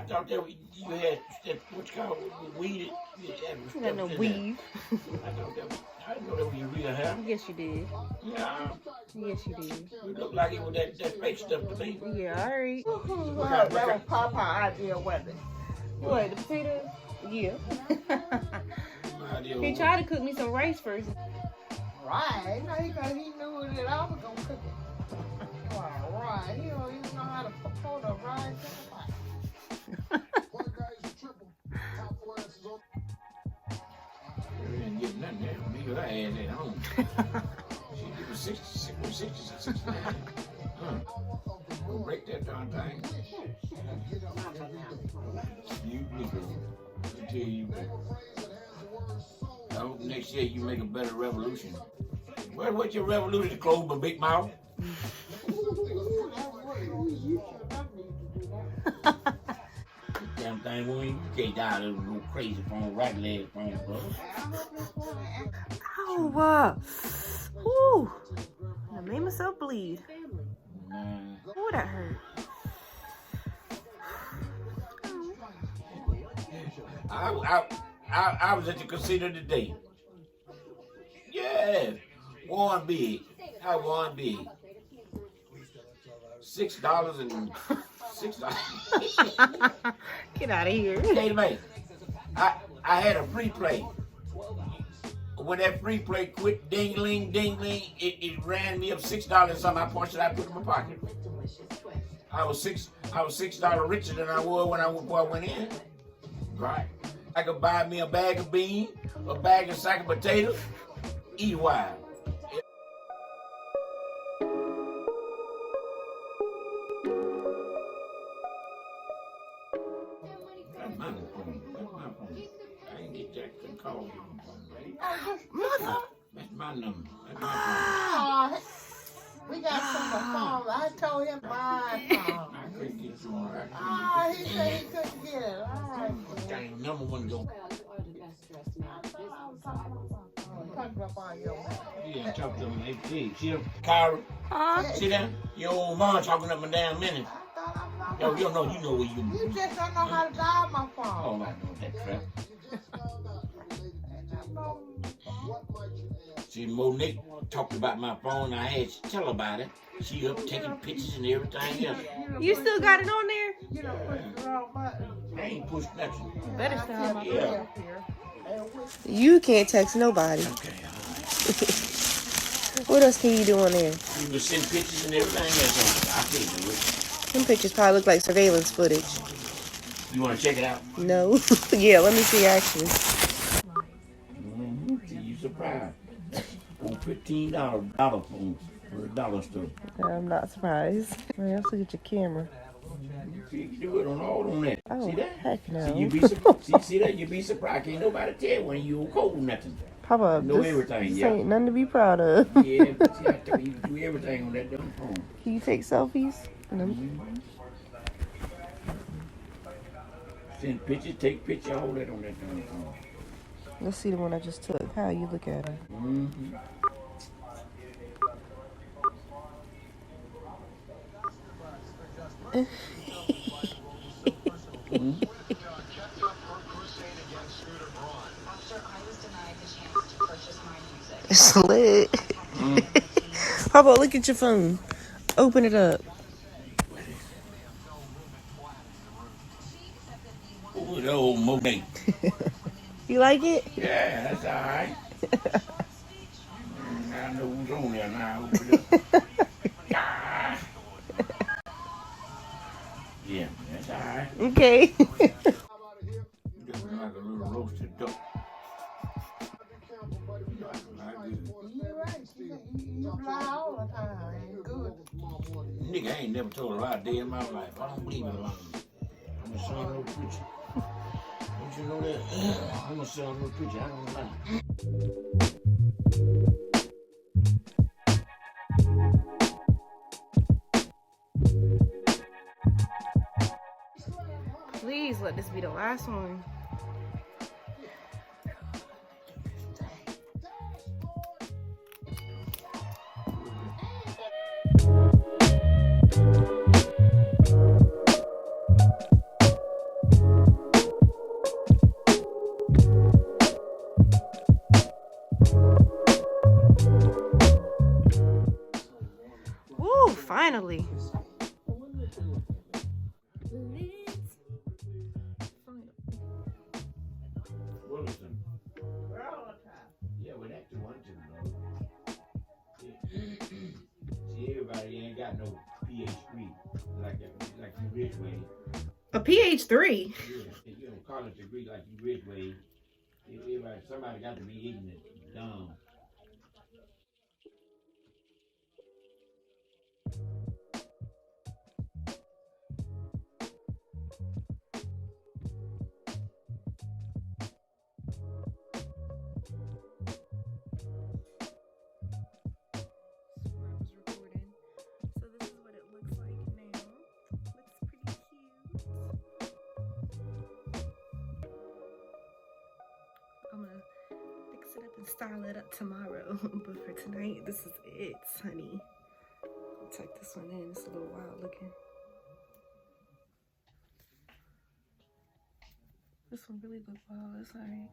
thought that you had that what you call weed. You got no weave. I didn't know that was your real hair. Yes, you did. Yeah. Yes, you did. It looked like it was that fake stuff to me. Yeah, all right. That was Papa idea, wasn't it? What, the potatoes? Yeah. He tried to cook me some rice first. Right. No, he knew that I was going to cook it. Right. He don't even know how to put a rice in the pot. You didn't get nothing there from me, but I had that home. It was 69. Don't break that darn thing. You nigga, I tell you, I hope next year you make a better revolution. What's your revolution? Close my big mouth? Damn thing, boy, you can't die a little crazy phone, right leg phone, bro. Ow! Whew! I made myself bleed. Oh, that hurt. I was at the casino today. Yeah, won big. I won big. $6 and $6. Get out of here. Hey, man, I had a free play. When that free play quit dingling, it ran me up $6 something. I punched it out, put it in my pocket. I was $6 richer than I was when I went in. Right. I could buy me a bag of beans, a bag of sack of potatoes, eat wild. That's my phone. I ain't get that to call you. Mother. That's my number. That's my We got some phone. I told him my phone. phone. I couldn't get you on that. He said he couldn't get it. All right. Dang, number one go. Yeah, talk to them. Hey, see them? Kyra, see that? Your old mom talking up and down minutes. Yo, you know where you. You just don't know how to dial my phone. Oh, I know that crap. See, Monique talked about my phone. I had to tell her about it. She up taking pictures and everything else. You still got it on there? You don't push the wrong button. I ain't pushed nothing. Better still have my phone. Yeah. You can't text nobody. Okay, all right. What else can you do on there? You can send pictures and everything else on it. I can't do it. Some pictures probably look like surveillance footage. You want to check it out? No. Yeah, let me see actually. See, you surprised. On $15 dollar phones for a dollar store. I'm not surprised. Let's look at your camera. You can do it on that. Oh, See that? heck no. See, see that? You be surprised. Can't nobody tell when you cold nothing. Papa, Know this everything, yeah. ain't nothing to be proud of. Yeah, but see, I tell you, do everything on that damn phone. Can you take selfies? Send pictures, take pictures, all that on that damn phone. Let's see the one I just took. How you look at her? Mm-hmm. It's lit. Papa, look at your phone. Open it up. Oh, the old Monet. You like it? Yeah, that's all right. I know who's on there now. Open it up. Yeah, that's all right. Okay. Just like a little roasted duck. You're right. You lie all the time. Ain't good. Nigga, I ain't never told a lie a day in my life. I don't believe in lying. I'm a son of a preacher. Don't you know that? I'm a son of a preacher. I don't lie. Please let this be the last one. finally. Wilson. Yeah, well, that's the one too, though. See, everybody ain't got no PhD like you Ridgeway. A PH3. Yeah, you know, college degree like you Ridgeway. Everybody, somebody got to be ignorant, dumb. So this is what it looks like now. Looks pretty cute. I'm gonna fix it up and style it up tomorrow. But for tonight, this is it, honey. I'll tuck this one in. It's a little wild looking. This one really look wild. It's alright.